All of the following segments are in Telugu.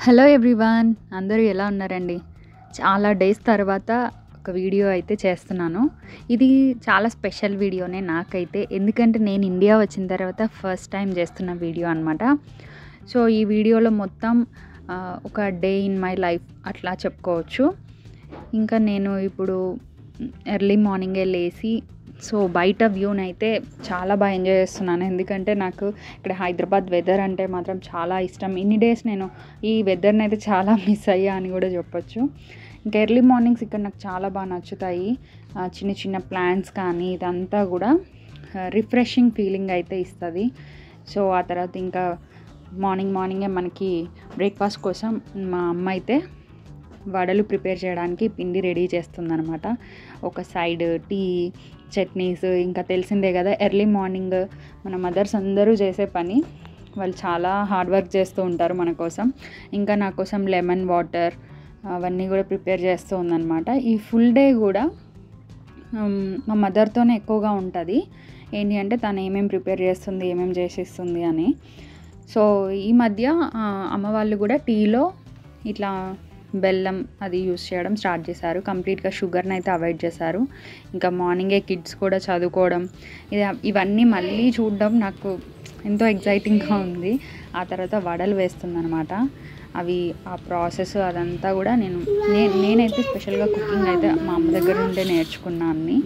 హలో ఎవ్రీవన్, అందరూ ఎలా ఉన్నారండి? చాలా డేస్ తర్వాత ఒక వీడియో అయితే చేస్తున్నాను. ఇది చాలా స్పెషల్ వీడియోనే నాకైతే. ఎందుకంటే నేను ఇండియా వచ్చిన తర్వాత ఫస్ట్ టైం చేస్తున్న వీడియో అనమాట. సో ఈ వీడియోలో మొత్తం ఒక డే ఇన్ మై లైఫ్ అట్లా చెప్పుకోవచ్చు. ఇంకా నేను ఇప్పుడు ఎర్లీ మార్నింగే లేసి బయట వ్యూనైతే చాలా బాగా ఎంజాయ్ చేస్తున్నాను. ఎందుకంటే నాకు ఇక్కడ హైదరాబాద్ వెదర్ అంటే మాత్రం చాలా ఇష్టం. ఇన్ని డేస్ నేను ఈ వెదర్ని అయితే చాలా మిస్ అయ్యా అని కూడా చెప్పొచ్చు. ఇంకా ఎర్లీ మార్నింగ్స్ ఇక్కడ నాకు చాలా బాగా నచ్చుతాయి. చిన్న చిన్న ప్లాంట్స్ కానీ ఇదంతా కూడా రిఫ్రెషింగ్ ఫీలింగ్ అయితే ఇస్తుంది. సో ఆ తర్వాత ఇంకా మార్నింగే మనకి బ్రేక్ఫాస్ట్ కోసం మా అమ్మ అయితే వడలు ప్రిపేర్ చేయడానికి పిండి రెడీ చేస్తుందనమాట. ఒక సైడ్ టీ, చట్నీస్, ఇంకా తెలిసిందే కదా ఎర్లీ మార్నింగ్ మన మదర్స్ అందరూ చేసే పని. వాళ్ళు చాలా హార్డ్ వర్క్ చేస్తూ ఉంటారు మన కోసం. ఇంకా నా కోసం లెమన్ వాటర్ అవన్నీ కూడా ప్రిపేర్ చేస్తూ ఉందన్నమాట. ఈ ఫుల్ డే కూడా మా మదర్తోనే ఎక్కువగా ఉంటుంది. ఏంటి అంటే తను ఏమేమి ప్రిపేర్ చేస్తుంది, ఏమేమి చేసిస్తుంది అని. సో ఈ మధ్య అమ్మ వాళ్ళు కూడా టీలో ఇట్లా బెల్లం అది యూస్ చేయడం స్టార్ట్ చేశారు. కంప్లీట్గా షుగర్ని అయితే అవాయిడ్ చేశారు. ఇంకా మార్నింగే కిడ్స్ కూడా చదువుకోవడం ఇవన్నీ మళ్ళీ చూడడం నాకు ఎంతో ఎగ్జైటింగ్గా ఉంది. ఆ తర్వాత వడలు వేస్తుందనమాట. అవి ఆ ప్రాసెస్ అదంతా కూడా నేనైతే స్పెషల్గా కుకింగ్ అయితే మా అమ్మ దగ్గర నుండే నేర్చుకున్నాను.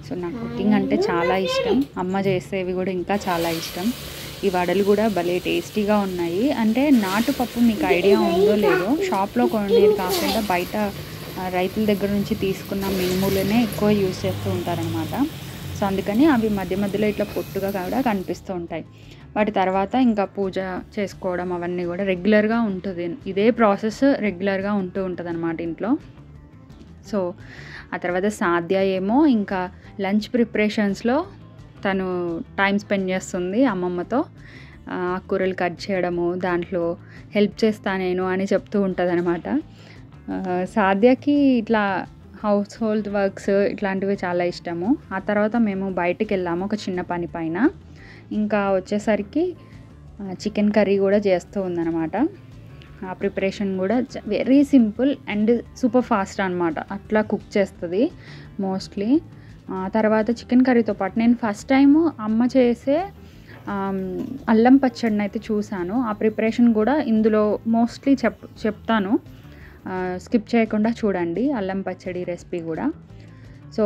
సో నాకు కుకింగ్ అంటే చాలా ఇష్టం. అమ్మ చేసేవి కూడా ఇంకా చాలా ఇష్టం. ఈ వడలు కూడా భలే టేస్టీగా ఉన్నాయి. అంటే నాటుపప్పు మీకు ఐడియా ఉందో లేదో, షాప్లో కొనేది కాకుండా బయట రైతుల దగ్గర నుంచి తీసుకున్న మినుములనే ఎక్కువ యూస్ చేస్తూ ఉంటారనమాట. సో అందుకని అవి మధ్య మధ్యలో ఇట్లా పొట్టుగా కూడా కనిపిస్తూ ఉంటాయి. వాటి తర్వాత ఇంకా పూజ చేసుకోవడం అవన్నీ కూడా రెగ్యులర్గా ఉంటుంది. ఇదే ప్రాసెస్ రెగ్యులర్గా ఉంటుంది అనమాట ఇంట్లో. సో ఆ తర్వాత సాధ్య ఏమో ఇంకా లంచ్ ప్రిపరేషన్స్లో తను టైం స్పెండ్ చేస్తుంది అమ్మమ్మతో. ఆకుకూరలు కట్ చేయడము, దాంట్లో హెల్ప్ చేస్తా నేను అని చెప్తూ ఉంటుంది అనమాట. సాధ్యకి ఇట్లా హౌస్ హోల్డ్ వర్క్స్ ఇట్లాంటివి చాలా ఇష్టము. ఆ తర్వాత మేము బయటికి వెళ్ళాము ఒక చిన్న పని పైన. ఇంకా వచ్చేసరికి చికెన్ కర్రీ కూడా చేస్తూ ఉందన్నమాట. ఆ ప్రిపరేషన్ కూడా very simple and super fast అనమాట. అట్లా కుక్ చేస్తుంది మోస్ట్లీ. తర్వాత చికెన్ కర్రీతో పాటు నేను ఫస్ట్ టైము అమ్మ చేసే అల్లం పచ్చడిని అయితే చూశాను. ఆ ప్రిపరేషన్ కూడా ఇందులో మోస్ట్లీ చెప్తాను, స్కిప్ చేయకుండా చూడండి అల్లం పచ్చడి రెసిపీ కూడా. సో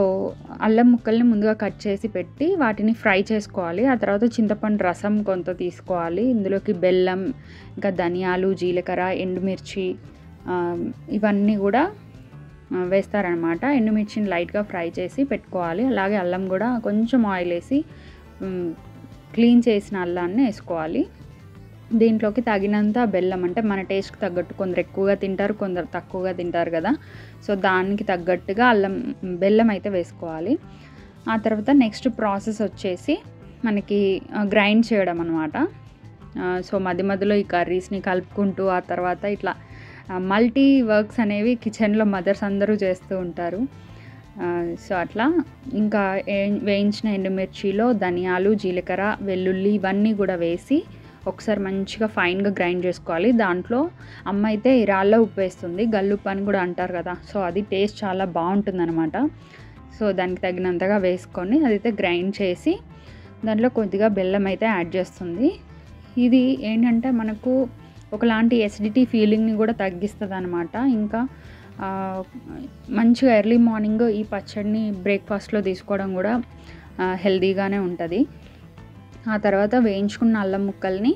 అల్లం ముక్కల్ని ముందుగా కట్ చేసి పెట్టి వాటిని ఫ్రై చేసుకోవాలి. ఆ తర్వాత చింతపండు రసం కొంత తీసుకోవాలి. ఇందులోకి బెల్లం, ఇంకా ధనియాలు, జీలకర్ర, ఎండుమిర్చి ఇవన్నీ కూడా వేస్తారనమాట. ఎండుమిర్చిని లైట్గా ఫ్రై చేసి పెట్టుకోవాలి. అలాగే అల్లం కూడా కొంచెం ఆయిల్ వేసి క్లీన్ చేసిన అల్లాన్ని వేసుకోవాలి. దీంట్లోకి తగినంత బెల్లం, అంటే మన టేస్ట్కి తగ్గట్టు, కొందరు ఎక్కువగా తింటారు, కొందరు తక్కువగా తింటారు కదా. సో దానికి తగ్గట్టుగా బెల్లం అయితే వేసుకోవాలి. ఆ తర్వాత నెక్స్ట్ ప్రాసెస్ వచ్చేసి మనకి గ్రైండ్ చేయడం అనమాట. సో మధ్య మధ్యలో ఈ కర్రీస్ని కలుపుకుంటూ ఆ తర్వాత ఇట్లా మల్టీ వర్క్స్ అనేవి కిచెన్లో మదర్స్ అందరూ చేస్తూ ఉంటారు. సో అట్లా ఇంకా వేయించిన ఎండుమిర్చిలో ధనియాలు, జీలకర్ర, వెల్లుల్లి ఇవన్నీ కూడా వేసి ఒకసారి మంచిగా ఫైన్గా గ్రైండ్ చేసుకోవాలి. దాంట్లో అమ్మ అయితే రాళ్ళ ఉప్పు వేస్తుంది, గల్లుప్పు అని కూడా అంటారు కదా. సో అది టేస్ట్ చాలా బాగుంటుంది అనమాట. సో దానికి తగినంతగా వేసుకొని అదైతే గ్రైండ్ చేసి దాంట్లో కొద్దిగా బెల్లం అయితే యాడ్ చేస్తుంది. ఇది ఏంటంటే మనకు ఒకలాంటి ఎసిడిటీ ఫీలింగ్ని కూడా తగ్గిస్తుంది అనమాట. ఇంకా మంచిగా ఎర్లీ మార్నింగ్ ఈ పచ్చడిని బ్రేక్ఫాస్ట్లో తీసుకోవడం కూడా హెల్తీగానే ఉంటుంది. ఆ తర్వాత వేయించుకున్న అల్లం ముక్కల్ని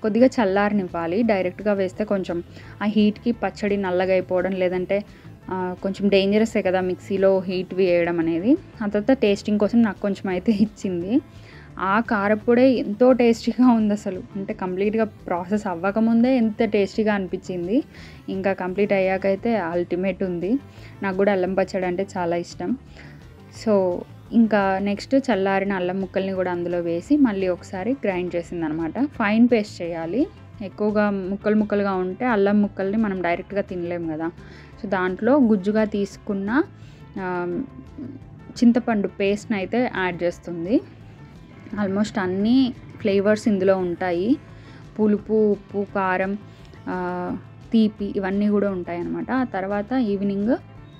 కొద్దిగా చల్లారనివ్వాలి. డైరెక్ట్గా వేస్తే కొంచెం ఆ హీట్కి పచ్చడి నల్లగా అయిపోవడం, లేదంటే కొంచెం డేంజరసే కదా మిక్సీలో హీట్ వేయడం అనేది. ఆ తర్వాత టేస్టింగ్ కోసం నాకు కొంచెం అయితే ఇచ్చింది. ఆ కారపొడే ఎంతో టేస్టీగా ఉంది అసలు. అంటే కంప్లీట్గా ప్రాసెస్ అవ్వకముందే ఎంత టేస్టీగా అనిపించింది. ఇంకా కంప్లీట్ అయ్యాకైతే అల్టిమేట్ ఉంది. నాకు కూడా అల్లం పచ్చడి అంటే చాలా ఇష్టం. సో ఇంకా నెక్స్ట్ చల్లారిన అల్లం ముక్కల్ని కూడా అందులో వేసి మళ్ళీ ఒకసారి గ్రైండ్ చేసిందనమాట. ఫైన్ పేస్ట్ చేయాలి. ఎక్కువగా ముక్కలుగా ఉంటే అల్లం ముక్కల్ని మనం డైరెక్ట్గా తినలేము కదా. సో దాంట్లో గుజ్జుగా తీసుకున్న చింతపండు పేస్ట్ని అయితే యాడ్ చేస్తుంది. ఆల్మోస్ట్ అన్ని ఫ్లేవర్స్ ఇందులో ఉంటాయి. పులుపు, ఉప్పు, కారం, తీపి ఇవన్నీ కూడా ఉంటాయన్నమాట. ఆ తర్వాత ఈవినింగ్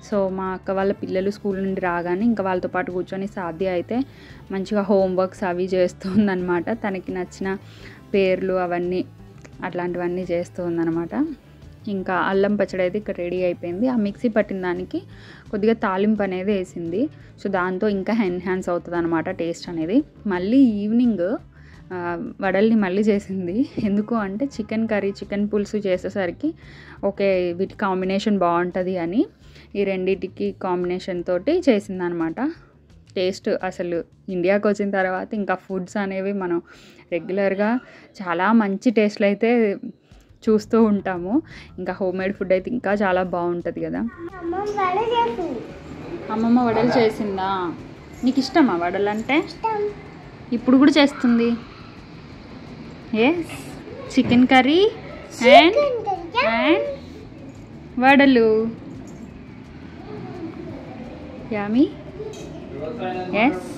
సో మా అక్క వాళ్ళ పిల్లలు స్కూల్ నుండి రాగానే ఇంకా వాళ్ళతో పాటు కూర్చొని సాధ్య అయితే మంచిగా హోంవర్క్స్ అవి చేస్తుందన్నమాట. తనకి నచ్చిన పేర్లు అవన్నీ అట్లాంటివన్నీ చేస్తూ ఉందన్నమాట. ఇంకా అల్లం పచ్చడి అయితే ఇక్కడ రెడీ అయిపోయింది. ఆ మిక్సీ పట్టిన దానికి కొద్దిగా తాలింపు అనేది వేసింది. సో దాంతో ఇంకా ఎన్హాన్స్ అవుతుంది అనమాట టేస్ట్ అనేది. మళ్ళీ ఈవినింగ్ వడల్ని మళ్ళీ చేసింది. ఎందుకు అంటే చికెన్ కర్రీ, చికెన్ పులుసు చేసేసరికి ఓకే వీటి కాంబినేషన్ బాగుంటుంది అని ఈ రెండింటికి కాంబినేషన్ తోటి చేసిందనమాట. టేస్ట్ అసలు ఇండియాకి వచ్చిన తర్వాత ఇంకా ఫుడ్స్ అనేవి మనం రెగ్యులర్గా చాలా మంచి టేస్ట్లు అయితే చూస్తూ ఉంటాము. ఇంకా హోమ్మేడ్ ఫుడ్ అయితే ఇంకా చాలా బాగుంటుంది కదా. అమ్మమ్మ వడలు చేసిందా? నీకు ఇష్టమా వడలు అంటే? ఇప్పుడు కూడా చేస్తుంది. ఎస్, చికెన్ కర్రీ అండ్ వడలు. యామీ. ఎస్,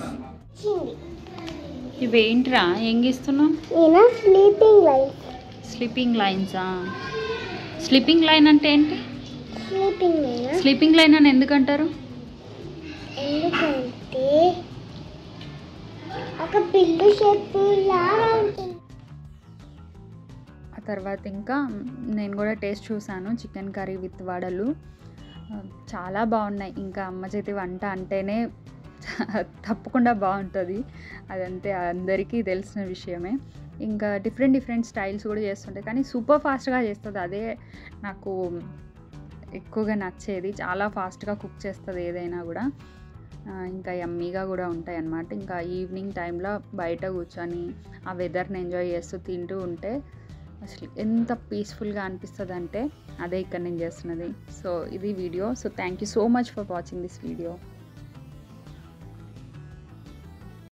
ఇవేంట్రా ఏం గీస్తున్నావు? స్లీపింగ్ లైన్సా? స్లీపింగ్ లైన్ అంటే ఏంటి? స్లీపింగ్ లైన్ అని ఎందుకంటారు? ఎందుకంటే ఒక పిల్లి షేప్ లాగా ఉంటుంది. ఆ తర్వాత ఇంకా నేను కూడా టేస్ట్ చూసాను చికెన్ కర్రీ విత్ వడలు. చాలా బాగున్నాయి. ఇంకా అమ్మ చేతి వంట అంటేనే తప్పకుండా బాగుంటుంది, అదంతే అందరికీ తెలిసిన విషయమే. ఇంకా డిఫరెంట్ స్టైల్స్ కూడా చేస్తుంటాయి, కానీ సూపర్ ఫాస్ట్గా చేస్తుంది. అదే నాకు ఎక్కువగా నచ్చేది. చాలా ఫాస్ట్గా కుక్ చేస్తుంది ఏదైనా కూడా. ఇంకా యమ్మీగా కూడా ఉంటాయి అన్నమాట. ఇంకా ఈవినింగ్ టైంలో బయట కూర్చొని ఆ వెదర్ని ఎంజాయ్ చేస్తూ తింటూ ఉంటే అసలు ఎంత పీస్ఫుల్గా అనిపిస్తుంది అంటే అదే ఇక్కడ నేను చేస్తున్నది. సో ఇది video. So thank you so much for watching this video.